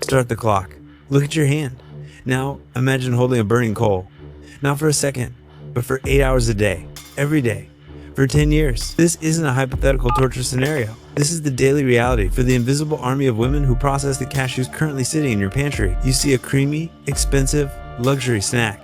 Start the clock. Look at your hand. Now, imagine holding a burning coal. Not for a second, but for 8 hours a day, every day, for 10 years. This isn't a hypothetical torture scenario. This is the daily reality for the invisible army of women who process the cashews currently sitting in your pantry. You see a creamy, expensive, luxury snack.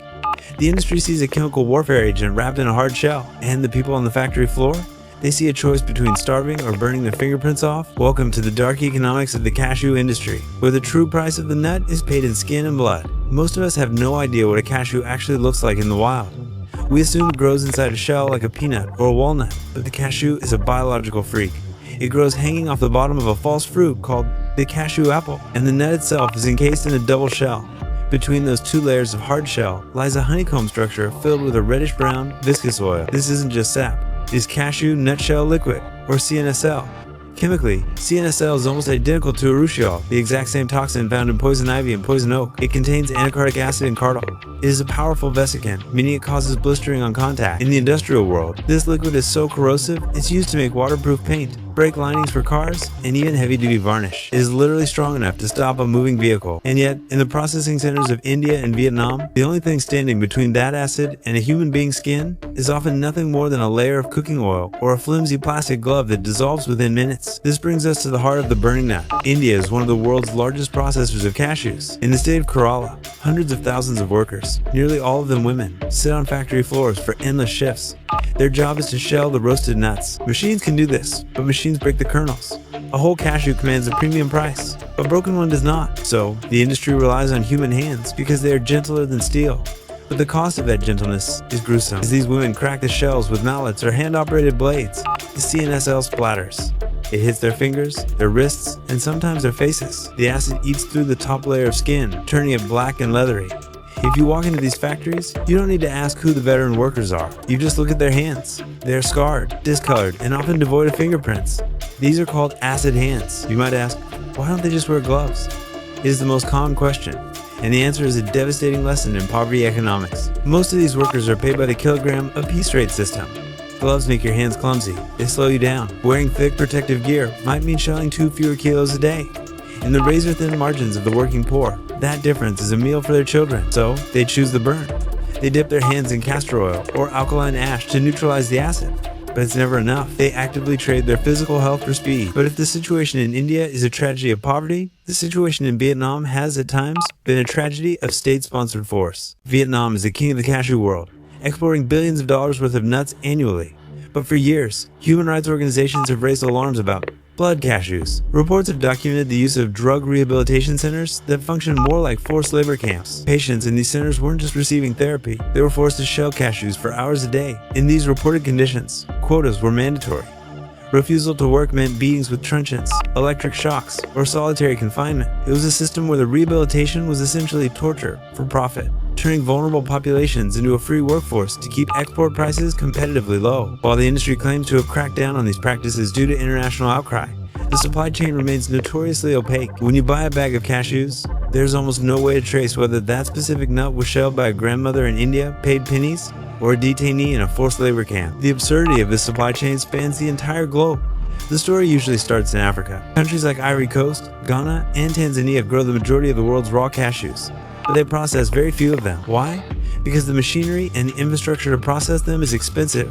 The industry sees a chemical warfare agent wrapped in a hard shell, and the people on the factory floor? They see a choice between starving or burning their fingerprints off. Welcome to the dark economics of the cashew industry, where the true price of the nut is paid in skin and blood. Most of us have no idea what a cashew actually looks like in the wild. We assume it grows inside a shell like a peanut or a walnut, but the cashew is a biological freak. It grows hanging off the bottom of a false fruit called the cashew apple, and the nut itself is encased in a double shell. Between those two layers of hard shell lies a honeycomb structure filled with a reddish-brown, viscous oil. This isn't just sap. It is cashew nutshell liquid, or CNSL. Chemically, CNSL is almost identical to urushiol, the exact same toxin found in poison ivy and poison oak. It contains anacardic acid and cardol. It is a powerful vesicant, meaning it causes blistering on contact. In the industrial world, this liquid is so corrosive, it's used to make waterproof paint, brake linings for cars, and even heavy-duty varnish. It is literally strong enough to stop a moving vehicle. And yet, in the processing centers of India and Vietnam, the only thing standing between that acid and a human being's skin is often nothing more than a layer of cooking oil or a flimsy plastic glove that dissolves within minutes. This brings us to the heart of the burning nut. India is one of the world's largest processors of cashews. In the state of Kerala, hundreds of thousands of workers, nearly all of them women, sit on factory floors for endless shifts. Their job is to shell the roasted nuts. Machines can do this, but machines break the kernels. A whole cashew commands a premium price. A broken one does not. So, the industry relies on human hands because they are gentler than steel. But the cost of that gentleness is gruesome. As these women crack the shells with mallets or hand-operated blades, the CNSL splatters. It hits their fingers, their wrists, and sometimes their faces. The acid eats through the top layer of skin, turning it black and leathery. If you walk into these factories, you don't need to ask who the veteran workers are. You just look at their hands. They are scarred, discolored, and often devoid of fingerprints. These are called acid hands. You might ask, why don't they just wear gloves? It is the most common question, and the answer is a devastating lesson in poverty economics. Most of these workers are paid by the kilogram of piece rate system. Gloves make your hands clumsy. They slow you down. Wearing thick protective gear might mean shelling 2 fewer kilos a day. In the razor-thin margins of the working poor, that difference is a meal for their children, so they choose the burn. They dip their hands in castor oil or alkaline ash to neutralize the acid. But it's never enough. They actively trade their physical health for speed. But if the situation in India is a tragedy of poverty, the situation in Vietnam has, at times, been a tragedy of state-sponsored force. Vietnam is the king of the cashew world, exporting billions of dollars worth of nuts annually. But for years, human rights organizations have raised alarms about blood cashews. Reports have documented the use of drug rehabilitation centers that function more like forced labor camps. Patients in these centers weren't just receiving therapy, they were forced to shell cashews for hours a day. In these reported conditions, quotas were mandatory. Refusal to work meant beatings with truncheons, electric shocks, or solitary confinement. It was a system where the rehabilitation was essentially torture for profit, turning vulnerable populations into a free workforce to keep export prices competitively low. While the industry claims to have cracked down on these practices due to international outcry, the supply chain remains notoriously opaque. When you buy a bag of cashews, there's almost no way to trace whether that specific nut was shelled by a grandmother in India, paid pennies, or a detainee in a forced labor camp. The absurdity of this supply chain spans the entire globe. The story usually starts in Africa. Countries like Ivory Coast, Ghana, and Tanzania grow the majority of the world's raw cashews, but they process very few of them. Why? Because the machinery and the infrastructure to process them is expensive,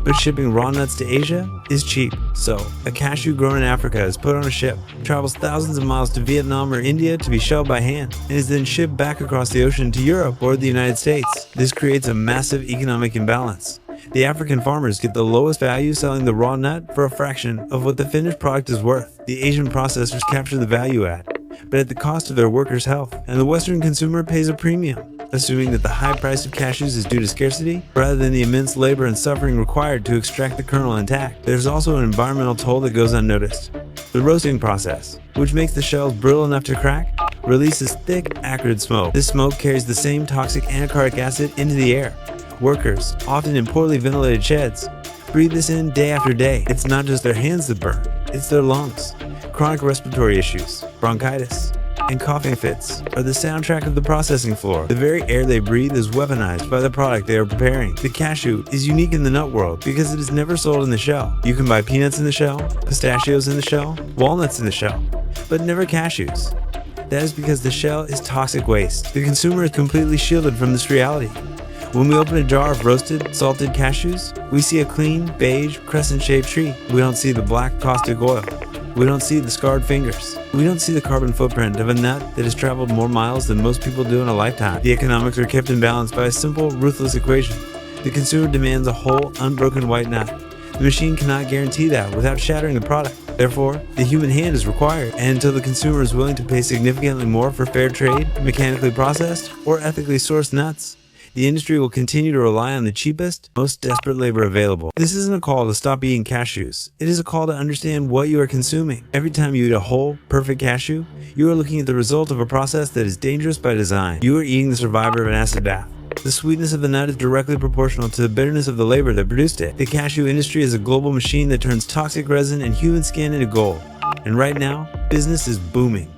but shipping raw nuts to Asia is cheap. So, a cashew grown in Africa is put on a ship, travels thousands of miles to Vietnam or India to be shelled by hand, and is then shipped back across the ocean to Europe or the United States. This creates a massive economic imbalance. The African farmers get the lowest value selling the raw nut for a fraction of what the finished product is worth. The Asian processors capture the value add, but at the cost of their workers' health, and the Western consumer pays a premium, assuming that the high price of cashews is due to scarcity rather than the immense labor and suffering required to extract the kernel intact. There's also an environmental toll that goes unnoticed. The roasting process, which makes the shells brittle enough to crack, releases thick, acrid smoke. This smoke carries the same toxic anacardic acid into the air. Workers, often in poorly ventilated sheds, breathe this in day after day. It's not just their hands that burn, it's their lungs. Chronic respiratory issues, bronchitis, and coughing fits are the soundtrack of the processing floor. The very air they breathe is weaponized by the product they are preparing. The cashew is unique in the nut world because it is never sold in the shell. You can buy peanuts in the shell, pistachios in the shell, walnuts in the shell, but never cashews. That is because the shell is toxic waste. The consumer is completely shielded from this reality. When we open a jar of roasted, salted cashews, we see a clean, beige, crescent-shaped tree. We don't see the black caustic oil. We don't see the scarred fingers. We don't see the carbon footprint of a nut that has traveled more miles than most people do in a lifetime. The economics are kept in balance by a simple, ruthless equation. The consumer demands a whole, unbroken white nut. The machine cannot guarantee that without shattering the product. Therefore, the human hand is required, and until the consumer is willing to pay significantly more for fair trade, mechanically processed, or ethically sourced nuts, the industry will continue to rely on the cheapest, most desperate labor available. This isn't a call to stop eating cashews. It is a call to understand what you are consuming. Every time you eat a whole, perfect cashew, you are looking at the result of a process that is dangerous by design. You are eating the survivor of an acid bath. The sweetness of the nut is directly proportional to the bitterness of the labor that produced it. The cashew industry is a global machine that turns toxic resin and human skin into gold. And right now, business is booming.